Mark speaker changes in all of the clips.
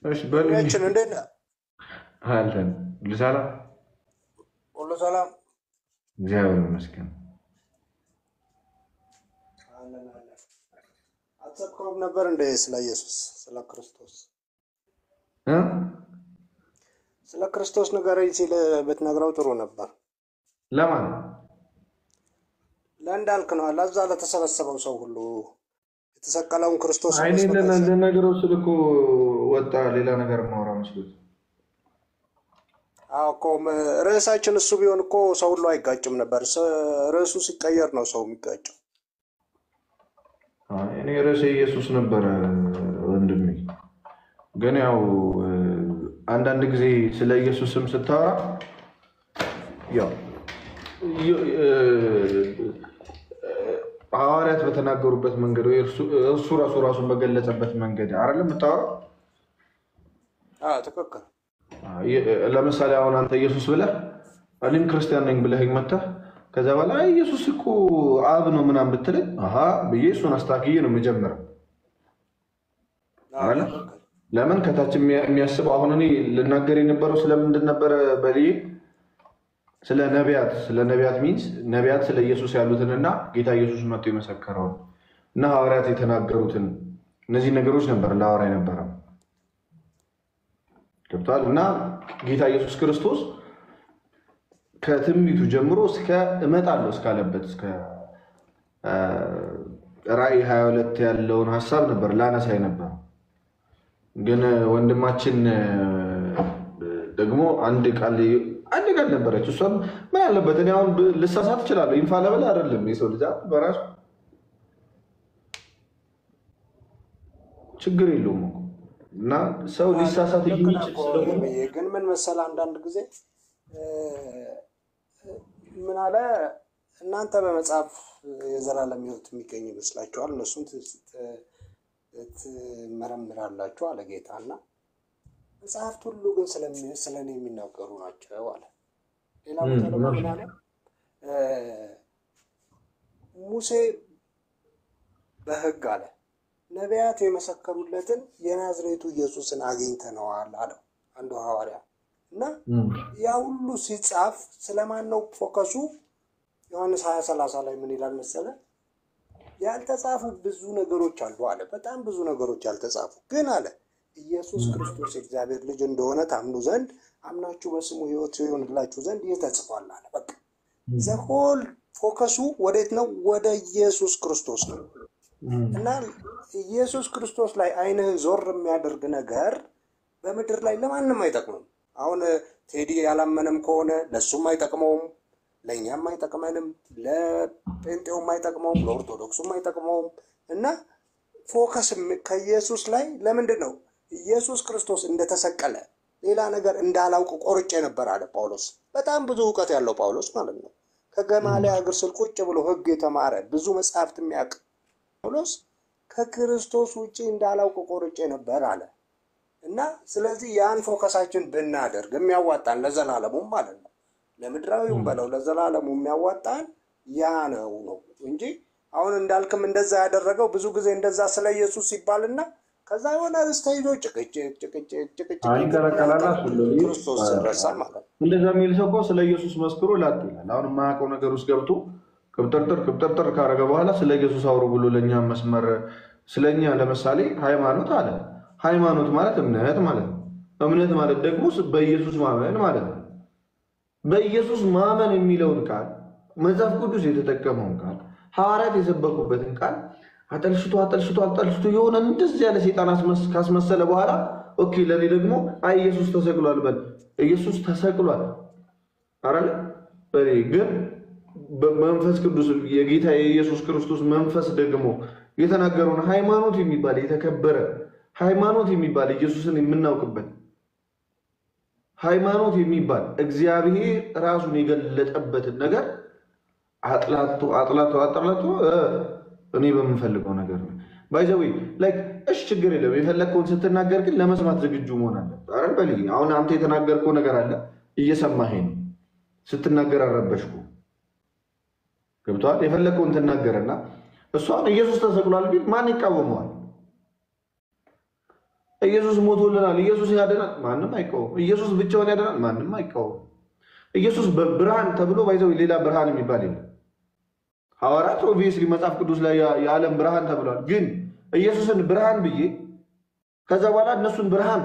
Speaker 1: እሺ በልኝ
Speaker 2: ያችን እንዴት
Speaker 1: አለን ልሰላም
Speaker 2: ሁሉ ሰላም
Speaker 1: እግዚአብሔር ይመስገን።
Speaker 2: አለን አለን። አትሰብከውም ነበር እንደ ስለ ኢየሱስ ስለ ክርስቶስ
Speaker 1: እ
Speaker 2: ስለ ክርስቶስ ንገረኝ ሲል ብትነግረው ጥሩ ነበር።
Speaker 1: ለማን
Speaker 2: ለእንዳልክ ነው ለዛ ለተሰበሰበው ሰው ሁሉ የተሰቀለውን ክርስቶስ
Speaker 1: አይኔን ለነገሩ ስልኩ ወጣ ሌላ ነገር ማውራ መስሎት።
Speaker 2: አዎ እኮ ርዕሳችን እሱ ቢሆን እኮ ሰው ሁሉ አይጋጭም ነበር። ርዕሱ ሲቀየር ነው ሰው የሚጋጨው።
Speaker 1: እኔ ርዕሴ ኢየሱስ ነበረ ወንድሜ። ግን ያው አንዳንድ ጊዜ ስለ ኢየሱስም ስታወራ ያው ሐዋርያት በተናገሩበት መንገድ ወይ እሱ ራሱን በገለጸበት መንገድ አይደለም የምታወራው?
Speaker 2: ትክክል።
Speaker 1: ለምሳሌ አሁን አንተ ኢየሱስ ብለህ እኔም ክርስቲያን ነኝ ብለህ መተህ ከዛ በኋላ ኢየሱስ እኮ አብ ነው ምናምን ብትለኝ ብዬ እሱን አስተካክዬ ነው የምጀምረው አይደል? ለምን ከታች የሚያስበው አሁን እኔ ልናገር የነበረው ስለምንድን ነበረ? በልዬ ስለ ነቢያት ሚንስ ነቢያት ስለ ኢየሱስ ያሉትንና ጌታ ኢየሱስ መጥቶ የመሰከረውን እና ሐዋርያት የተናገሩትን እነዚህ ነገሮች ነበር ላወራ የነበረው። ገብቷል? እና ጌታ ኢየሱስ ክርስቶስ ከትንቢቱ ጀምሮ እስከ እመጣለሁ እስካለበት እስከ ራእይ 22 ያለውን ሀሳብ ነበር ላነሳ ነበር። ግን ወንድማችን ደግሞ አንድ ቃል ነበረች። እሷም ምን አለበት እኔ አሁን ልሳሳት እችላለሁ። ኢንፋለብል አይደለም የሰው ልጅ በራሱ ችግር የለውም እኮ እና ሰው ሊሳሳት የሚችል ስለሆነ
Speaker 2: ግን ምን መሰለህ አንዳንድ ጊዜ ምን አለ እናንተ በመጽሐፍ የዘላለም ሕይወት የሚገኝ ይመስላችኋል፣ እነሱን ትመረምራላችሁ አለ ጌታ። እና መጽሐፍት ሁሉ ግን ስለኔ የሚናገሩ ናቸው አለ። ሌላ ቦታ ደግሞ ምን አለ? ሙሴ በሕግ አለ ነቢያት የመሰከሩለትን የናዝሬቱ ኢየሱስን አግኝተነዋል አለው አንዱ ሐዋርያ። እና ያ ሁሉ ሲጻፍ ስለማን ነው ፎከሱ? ዮሐንስ 20:30 ላይ ምን ይላል መሰለ? ያልተጻፉ ብዙ ነገሮች አሉ አለ። በጣም ብዙ ነገሮች ያልተጻፉ ግን አለ ኢየሱስ ክርስቶስ የእግዚአብሔር ልጅ እንደሆነ ታምኑ ዘንድ አምናችሁ በስሙ ሕይወት ይሆንላችሁ ዘንድ ይህ ተጽፏል አለ። በቃ ዘሆል ፎከሱ ወዴት ነው? ወደ ኢየሱስ ክርስቶስ ነው። እና ኢየሱስ ክርስቶስ ላይ አይንህን ዞር የሚያደርግ ነገር በምድር ላይ ለማንም አይጠቅምም። አሁን ቴዲ ያላመነም ከሆነ ለሱም አይጠቅመውም፣ ለእኛም አይጠቅመንም፣ ለጴንጤውም አይጠቅመውም፣ ለኦርቶዶክሱም አይጠቅመውም። እና ፎከስ ከኢየሱስ ላይ ለምንድን ነው? ኢየሱስ ክርስቶስ እንደተሰቀለ ሌላ ነገር እንዳላውቅ ቆርጬ ነበር አለ ጳውሎስ። በጣም ብዙ እውቀት ያለው ጳውሎስ ማለት ነው። ከገማልያ እግር ስር ቁጭ ብሎ ሕግ የተማረ ብዙ መጽሐፍት የሚያውቅ ጳውሎስ ከክርስቶስ ውጪ እንዳላውቅ ቆርጬ ነበር አለ። እና ስለዚህ ያን ፎከሳችን ብናደርግ የሚያዋጣን ለዘላለሙም ማለት ነው፣ ለምድራዊውም በለው ለዘላለሙ የሚያዋጣን ያ ነው እንጂ አሁን እንዳልክም እንደዛ ያደረገው ብዙ ጊዜ እንደዛ ስለ ኢየሱስ ሲባልና ከዛ የሆነ ርስተይዞ ጭቅጭቅ ክርስቶስ ሲረሳ ማለት ነው።
Speaker 1: እንደዛ የሚል ሰው እኮ ስለ ኢየሱስ መስክሮ ላጥ ይላል። አሁን የማያውቀው ነገር ውስጥ ገብቶ ቅብጥርጥር ካረገ በኋላ ስለ ኢየሱስ አውሩ ብሎ ለእኛ መስመር ስለኛ ለምሳሌ ሃይማኖት አለ። ሃይማኖት ማለት እምነት ማለት ነው። እምነት ማለት ደግሞ በኢየሱስ ማመን ማለት ነው። በኢየሱስ ማመን የሚለውን ቃል መጽሐፍ ቅዱስ የተጠቀመውን ቃል ሐዋርያት የሰበኩበትን ቃል አጠልሽቶ የሆነ እንደዚህ ያለ ሰይጣን ካስመሰለ በኋላ ኦኬ ለኔ ደግሞ ኢየሱስ ተሰቅሏል በል። ኢየሱስ ተሰቅሏል አይደል? በኔ ግን በመንፈስ ቅዱስ የጌታ የኢየሱስ ክርስቶስ መንፈስ ደግሞ የተናገረውን ሃይማኖት የሚባል የተከበረ ሃይማኖት የሚባል ኢየሱስን የምናውቅበት ሃይማኖት የሚባል እግዚአብሔር ራሱን የገለጠበትን ነገር አጥላቶ እኔ በምፈልገው ነገር ነው ባይዘው ላይክ እሺ ችግር የለም። የፈለግከውን ስትናገር ግን ለመስማት ዝግጁ መሆን አለበት አይደል? በልይ አሁን አንተ የተናገርከው ነገር አለ እየሰማኸኝ ነው። ስትናገር አረበሽኩ ገብቷል? የፈለግከውን ትናገርና እሷን ኢየሱስ ተሰቅሏል ቢል ማን ይቃወመዋል? ኢየሱስ ሞቶልናል። ኢየሱስ ያድናል፣ ማንም አይቃወም። ኢየሱስ ብቻውን ያድናል፣ ማንም አይቃወም። ኢየሱስ በብርሃን ተብሎ ባይዘው ሌላ ብርሃን የሚባል የለም። ሐዋርያት ኦብቪየስሊ መጽሐፍ ቅዱስ ላይ የዓለም ብርሃን ተብሏል። ግን ኢየሱስን ብርሃን ብዬ ከዛ በኋላ እነሱን ብርሃን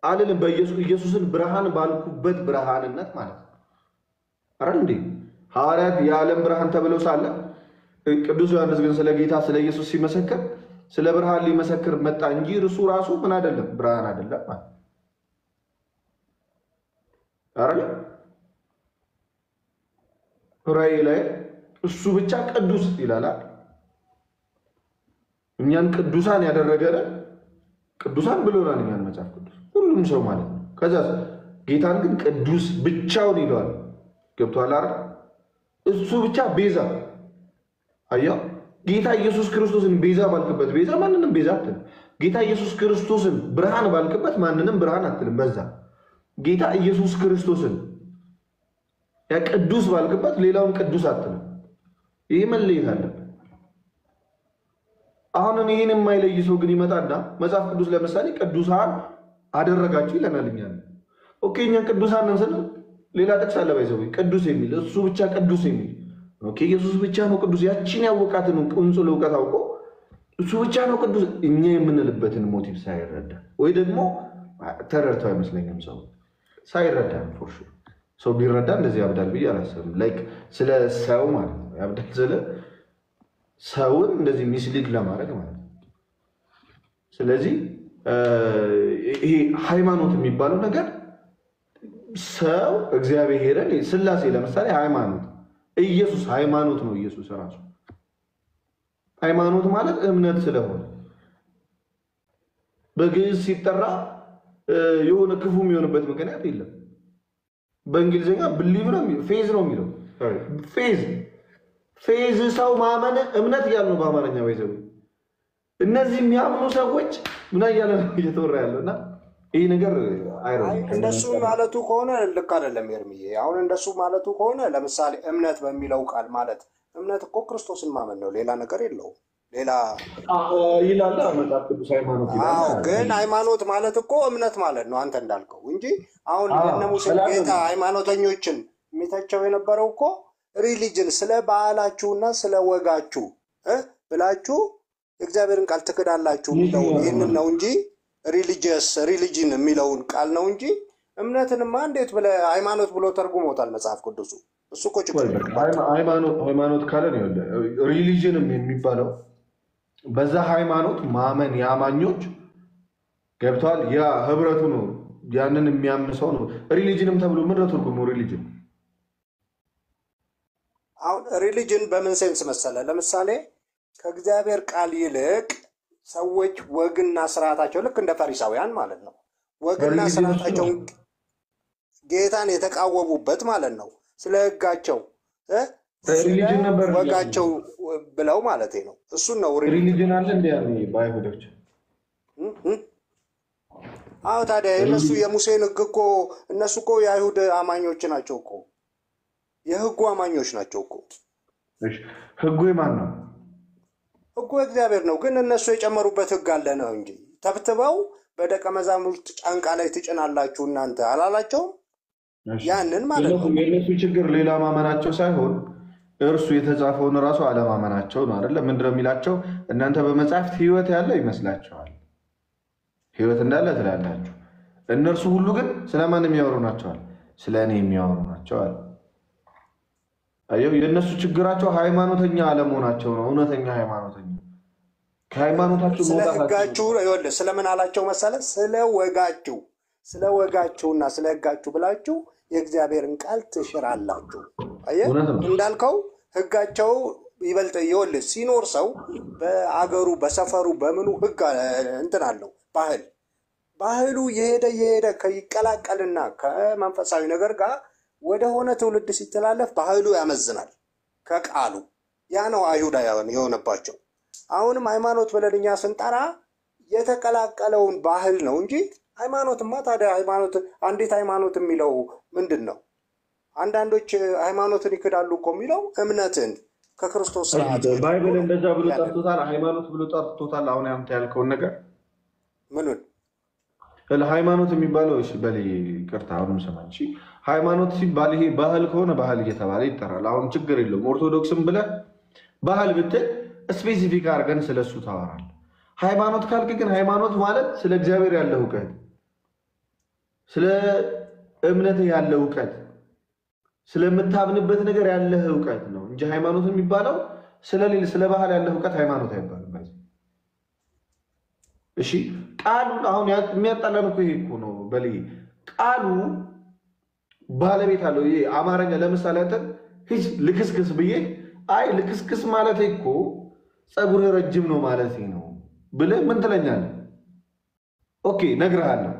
Speaker 1: አልልም። ኢየሱስን ብርሃን ባልኩበት ብርሃንነት ማለት ነው አይደል እንዴ? ሐዋርያት የዓለም ብርሃን ተብለው ሳለ ቅዱስ ዮሐንስ ግን ስለ ጌታ ስለ ኢየሱስ ሲመሰክር ስለ ብርሃን ሊመሰክር መጣ እንጂ እርሱ ራሱ ምን አይደለም፣ ብርሃን አይደለም ማለት አይደል? ራእይ ላይ እሱ ብቻ ቅዱስ ይላል። እኛን ቅዱሳን ያደረገን ቅዱሳን ብሎናል እኛን መጽሐፍ ቅዱስ ሁሉም ሰው ማለት ነው። ከዛ ጌታን ግን ቅዱስ ብቻውን ይለዋል። ገብቷል አይደል? እሱ ብቻ ቤዛ አያው ጌታ ኢየሱስ ክርስቶስን ቤዛ ባልክበት ቤዛ ማንንም ቤዛ አትልም። ጌታ ኢየሱስ ክርስቶስን ብርሃን ባልክበት ማንንም ብርሃን አትልም። በዛ ጌታ ኢየሱስ ክርስቶስን ያ ቅዱስ ባልክበት ሌላውን ቅዱስ አትልም። ይሄ መለየት አለበት። አሁን ይሄን የማይለይ ሰው ግን ይመጣና መጽሐፍ ቅዱስ ለምሳሌ ቅዱሳን አደረጋችሁ ይለናል። እኛ ኦኬ እኛ ቅዱሳን ነን ስለ ሌላ ጥቅስ አለ ባይዘው ቅዱስ የሚል እሱ ብቻ ቅዱስ የሚል ኦኬ ኢየሱስ ብቻ ነው ቅዱስ። ያቺን ያወቃትን ቁንጽል ዕውቀት አውቆ እሱ ብቻ ነው ቅዱስ እኛ የምንልበትን ሞቲቭ ሳይረዳ ወይ ደግሞ ተረድተው አይመስለኝም ሰው ሳይረዳ ፎርሹ ሰው ቢረዳ እንደዚህ ያብዳል ብዬ አላስብም። ላይክ ስለ ሰው ማለት ነው ያብዳል ስለ ሰውን እንደዚህ ሚስሊድ ለማድረግ ማለት ነው። ስለዚህ ይሄ ሃይማኖት የሚባለው ነገር ሰው እግዚአብሔርን ስላሴ ለምሳሌ ሃይማኖት ኢየሱስ ሃይማኖት ነው። ኢየሱስ ራሱ ሃይማኖት ማለት እምነት ስለሆነ በግዕዝ ሲጠራ የሆነ ክፉ የሚሆንበት ምክንያት የለም። በእንግሊዝኛ ብሊቭ ነው ፌዝ ነው የሚለው ፌዝ ሰው ማመን እምነት ያለው በአማርኛ ወይዘው እነዚህ የሚያምኑ ሰዎች ምን እያለ ነው እየተወራ ያለውና ይሄ ነገር
Speaker 2: እንደሱ ማለቱ ከሆነ ልክ አይደለም ኤርሚዬ። አሁን እንደሱ ማለቱ ከሆነ ለምሳሌ እምነት በሚለው ቃል ማለት እምነት እኮ ክርስቶስን ማመን ነው፣ ሌላ ነገር የለውም። ሌላ
Speaker 1: ይላል መጽሐፍ ቅዱስ ሃይማኖት ይላል።
Speaker 2: ግን ሃይማኖት ማለት እኮ እምነት ማለት ነው አንተ እንዳልከው እንጂ አሁን እነ ሙሴ ጌታ ሃይማኖተኞችን የሚተቸው የነበረው እኮ ሪሊጅን ስለ ባህላችሁና ስለ ወጋችሁ ብላችሁ እግዚአብሔርን ቃል ትክዳላችሁ የሚለው ይህንን ነው እንጂ ሪሊጅን የሚለውን ቃል ነው እንጂ እምነትንማ እንዴት ብለህ ሃይማኖት ብሎ ተርጉሞታል መጽሐፍ ቅዱሱ። እሱ እኮ ችግር
Speaker 1: ሃይማኖት ካለ ነው ሪሊጅንም የሚባለው በዛ ሃይማኖት ማመን የአማኞች ገብቷል። ያ ህብረቱ ነው ያንን የሚያምን ሰው ነው ሪሊጅንም ተብሎ ምን ትርጉሙ ሪሊጅን።
Speaker 2: አሁን ሪሊጅን በምን ሴንስ መሰለ? ለምሳሌ ከእግዚአብሔር ቃል ይልቅ ሰዎች ወግና ስርዓታቸው ልክ እንደ ፈሪሳውያን ማለት ነው ወግና ስርዓታቸውን ጌታን የተቃወሙበት ማለት ነው። ስለ ህጋቸው ወጋቸው ብለው ማለት ነው። እሱን ነው
Speaker 1: ሪሊጅን አለ እንደ ባይሁዶች።
Speaker 2: አዎ ታዲያ እነሱ የሙሴን ህግ እኮ እነሱ እኮ የአይሁድ አማኞች ናቸው እኮ የህጉ አማኞች ናቸው እኮ።
Speaker 1: እሺ ህጉ የማን ነው?
Speaker 2: ህጉ እግዚአብሔር ነው። ግን እነሱ የጨመሩበት ህግ አለ ነው እንጂ ተብትበው በደቀ መዛሙርት ጫንቃ ላይ ትጭናላችሁ እናንተ አላላቸውም? ያንን ማለት ነው።
Speaker 1: የእነሱ ችግር ሌላ ማመናቸው ሳይሆን እርሱ የተጻፈውን ራሱ አለማመናቸው ነው አይደለ? ምንድነው የሚላቸው? እናንተ በመጽሐፍት ህይወት ያለው ይመስላችኋል፣ ህይወት እንዳለ ትላላችሁ። እነርሱ ሁሉ ግን ስለማን የሚያወሩ ናቸዋል? ስለ እኔ የሚያወሩ ናቸዋል። አየው የእነሱ ችግራቸው ሃይማኖተኛ አለመሆናቸው ነው። እውነተኛ ሃይማኖተኛ ከሃይማኖታቸው
Speaker 2: ስለህጋችሁ ይወልስ ስለምን አላቸው መሰለ? ስለ ወጋችሁና ስለ ህጋችሁ ብላችሁ የእግዚአብሔርን ቃል ትሽራላችሁ። አየህ እንዳልከው ህጋቸው ይበልጥ ይወልስ ሲኖር ሰው በአገሩ በሰፈሩ በምኑ ህግ እንትን አለው ባህሉ የሄደ ከይቀላቀልና ከመንፈሳዊ ነገር ጋር ወደ ሆነ ትውልድ ሲተላለፍ ባህሉ ያመዝናል ከቃሉ። ያ ነው አይሁዳውያን የሆነባቸው። አሁንም ሃይማኖት ብለን እኛ ስንጠራ የተቀላቀለውን ባህል ነው እንጂ ሃይማኖትማ ታዲያ ሃይማኖት አንዴት ሃይማኖት የሚለው ምንድን ነው? አንዳንዶች ሃይማኖትን ይክዳሉ እኮ የሚለው እምነትን ከክርስቶስ ስርዓት
Speaker 1: ባይብል እንደዛ ብሎ ጠርቶታል። ሃይማኖት ብሎ ጠርቶታል። አሁን አንተ ያልከውን ነገር
Speaker 2: ምኑን
Speaker 1: ሃይማኖት የሚባለው እሺ በል ይቅርታ አሁንም ሰማኝ እሺ ሃይማኖት ሲባል ይሄ ባህል ከሆነ ባህል እየተባለ ይጠራል አሁን ችግር የለውም ኦርቶዶክስም ብለህ ባህል ብትል ስፔሲፊክ አድርገን ስለሱ ታወራለህ ሃይማኖት ካልክ ግን ሃይማኖት ማለት ስለ እግዚአብሔር ያለው ዕውቀት ስለ እምነት ያለው ዕውቀት ስለምታምንበት ነገር ያለው ዕውቀት ነው እንጂ ሃይማኖት የሚባለው ስለ ባህል ያለው ዕውቀት ሃይማኖት አይባልም እሺ ቃሉ አሁን የሚያጣላን እኮ ይሄ እኮ ነው በል ቃሉ ባለቤት አለው ይሄ አማርኛ ለምሳሌ አንተ ሂጅ ልክስክስ ብዬ አይ ልክስክስ ማለት እኮ ፀጉር ረጅም ነው ማለት ነው ብለህ ምን ትለኛለህ ኦኬ ነግርሃለሁ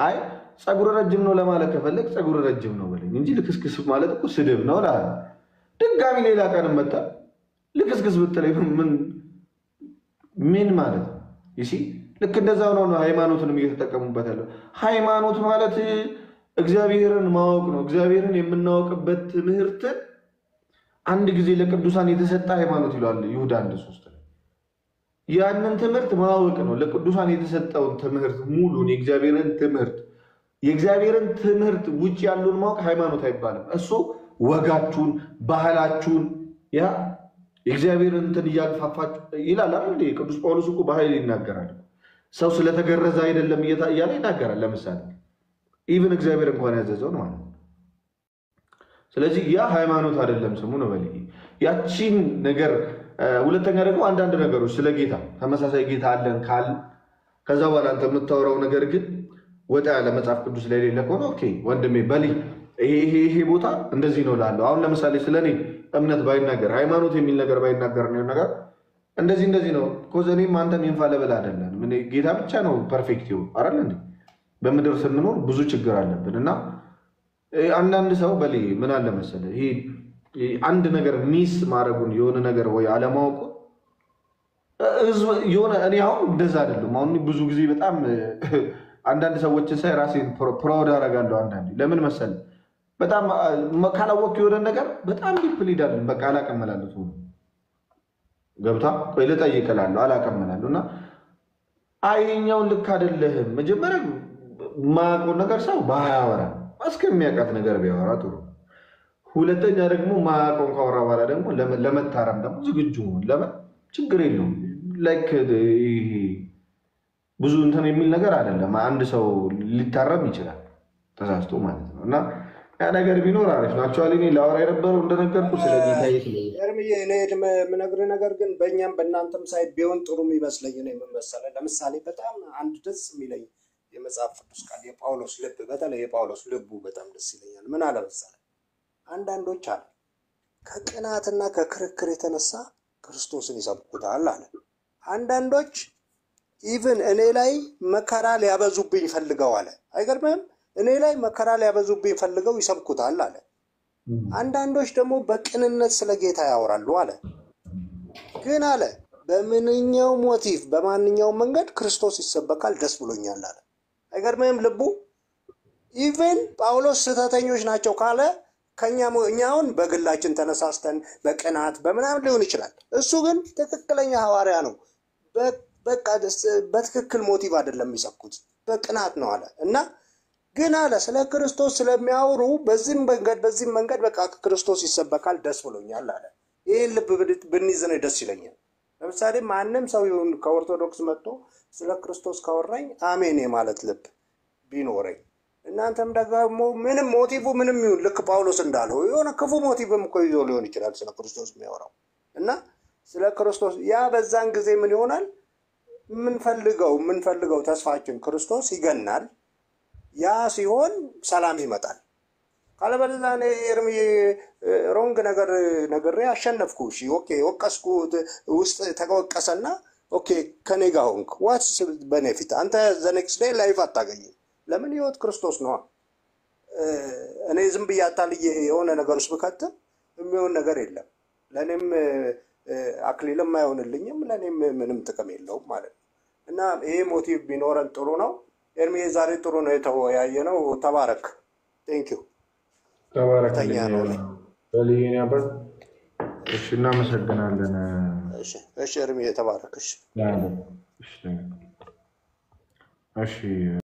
Speaker 1: አይ ፀጉር ረጅም ነው ለማለት ከፈለክ ፀጉር ረጅም ነው በለኝ እንጂ ልክስክስ ማለት እኮ ስድብ ነው ላ ድጋሚ ሌላ ቀን መጣ ልክስክስ ብትለኝ ምን ማለት እሺ ልክ እንደዛው ነው ሃይማኖትንም እየተጠቀሙበት ያለው ሃይማኖት ማለት እግዚአብሔርን ማወቅ ነው እግዚአብሔርን የምናውቅበት ትምህርት አንድ ጊዜ ለቅዱሳን የተሰጠ ሃይማኖት ይላል ይሁዳ 1:3 ያንን ትምህርት ማወቅ ነው ለቅዱሳን የተሰጠውን ትምህርት ሙሉን የእግዚአብሔርን ትምህርት ውጭ ያሉን ማወቅ ሃይማኖት አይባልም እሱ ወጋችሁን ባህላችሁን ያ የእግዚአብሔርን እንትን እያፋፋችሁ ይላል አይደል ቅዱስ ጳውሎስ እኮ በኃይል ይናገራል ሰው ስለተገረዘ አይደለም እያለ ይናገራል ለምሳሌ ኢቭን እግዚአብሔር እንኳን ያዘዘው ነው ማለት ስለዚህ ያ ሃይማኖት አይደለም ስሙ ነው በል ያቺን ነገር ሁለተኛ ደግሞ አንዳንድ ነገሮች ስለ ጌታ ተመሳሳይ ጌታ አለን ካል ከዛ በኋላ አንተ የምታወራው ነገር ግን ወጣ ያለ መጽሐፍ ቅዱስ ላይ ሌለ ከሆነ ኦኬ ወንድሜ በል ይሄ ቦታ እንደዚህ ነው ላለው አሁን ለምሳሌ ስለኔ እምነት ባይናገር ሃይማኖት የሚል ነገር ባይናገር ነው ነገር እንደዚህ ነው ኮዘኔም አንተም ኢንፋለብል አይደለም ምን ጌታ ብቻ ነው ፐርፌክት ይሁን አይደል እንዴ በመድር ስንኖር ብዙ ችግር አለብንና አንዳንድ ሰው በል ምን አለ መሰለህ ይሄ አንድ ነገር ሚስ ማድረጉን የሆነ ነገር ወይ አለማወቁ የሆነ እኔ አሁን እንደዛ አይደለም አሁን ብዙ ጊዜ በጣም አንዳንድ ሰዎችን ሳይ ራሴን ፕራውድ አደርጋለሁ አንዳንዴ ለምን መሰለህ በጣም ካላወቅ የሆነ ነገር በጣም ዲፕሊ ዳል በቃ አላቀመላለሁ ነው ገብታ ቆይ ልጠይቅላለሁ አላቀመላለሁና አይኛው ልክ አይደለህም መጀመሪያ ማቆ ነገር ሰው ባያወራ እስከሚያውቃት ነገር ቢያወራ ጥሩ ሁለተኛ ደግሞ ማቆን ካወራ በኋላ ደግሞ ለመታረም ደግሞ ዝግጁ ነው ለምን ችግር የለውም ላይክ ብዙ እንትን የሚል ነገር አይደለም አንድ ሰው ሊታረም ይችላል ተሳስቶ ማለት ነውና ያ ነገር ቢኖር አሪፍ ነው አክቹአሊ እኔ ላወራ የነበረው እንደነገርኩ ስለዚህ
Speaker 2: እርምዬ እኔ የምነግርህ ነገር ግን በእኛም በእናንተም ሳይድ ቢሆን ጥሩ የሚመስለኝ ነው የምመሰለህ ለምሳሌ በጣም አንድ ደስ የሚለኝ የመጽሐፍ ቅዱስ ቃል የጳውሎስ ልብ በተለይ የጳውሎስ ልቡ በጣም ደስ ይለኛል ምን አለ መሰለህ አንዳንዶች አለ ከቅናትና ከክርክር የተነሳ ክርስቶስን ይሰብኩታል አለ አንዳንዶች ኢቭን እኔ ላይ መከራ ሊያበዙብኝ ፈልገው አለ አይገርምም እኔ ላይ መከራ ሊያበዙብኝ ፈልገው ይሰብኩታል አለ አንዳንዶች ደግሞ በቅንነት ስለ ጌታ ያወራሉ አለ ግን አለ በምንኛው ሞቲቭ በማንኛው መንገድ ክርስቶስ ይሰበካል ደስ ብሎኛል አለ አይገርምም ልቡ ኢቭን ጳውሎስ ስህተተኞች ናቸው ካለ እኛውን በግላችን ተነሳስተን በቅናት በምናምን ሊሆን ይችላል እሱ ግን ትክክለኛ ሐዋርያ ነው በቃ በትክክል ሞቲቭ አይደለም የሚሰብኩት በቅናት ነው አለ እና ግን አለ ስለ ክርስቶስ ስለሚያወሩ በዚህ መንገድ በቃ ክርስቶስ ይሰበካል ደስ ብሎኛል አለ ይሄን ልብ ብንይዝነ ደስ ይለኛል ለምሳሌ ማንንም ሰው ይሁን ከኦርቶዶክስ መጥቶ ስለ ክርስቶስ ካወራኝ አሜን ማለት ልብ ቢኖረኝ እናንተም ደግሞ ምንም ሞቲቭ ምንም ይሁን ልክ ጳውሎስ እንዳለው የሆነ ክፉ ሞቲቭም እኮ ይዞ ሊሆን ይችላል ስለ ክርስቶስ የሚያወራው እና ስለ ክርስቶስ ያ በዛን ጊዜ ምን ይሆናል ምንፈልገው ተስፋችን ክርስቶስ ይገናል ያ ሲሆን ሰላም ይመጣል ካለበለዚያ እኔ ኤርምዬ ሮንግ ነገር አሸነፍኩ እሺ ኦኬ ወቀስኩ ውስጥ ተወቀሰና ኦኬ ከኔ ጋር ሆንክ ዋትስ ቤኔፊት አንተ ዘ ኔክስት ዴይ ላይፍ አታገኝም ለምን ህይወት ክርስቶስ ነው እኔ ዝም ብያታልዬ የሆነ ነገር ውስጥ ብከተም የሚሆን ነገር የለም ለኔም አክሊልም አይሆንልኝም ለኔም ምንም ጥቅም የለውም ማለት ነው እና ይሄ ሞቲቭ ቢኖረን ጥሩ ነው ኤርምዬ ዛሬ ጥሩ ነው የተወያየነው ተባረክ ቴንክ ዩ
Speaker 1: ተባረክ በሊኔ አበር እሺ እናመሰግናለን
Speaker 2: እሺ ኤርምዬ ተባረክ እሺ
Speaker 1: እሺ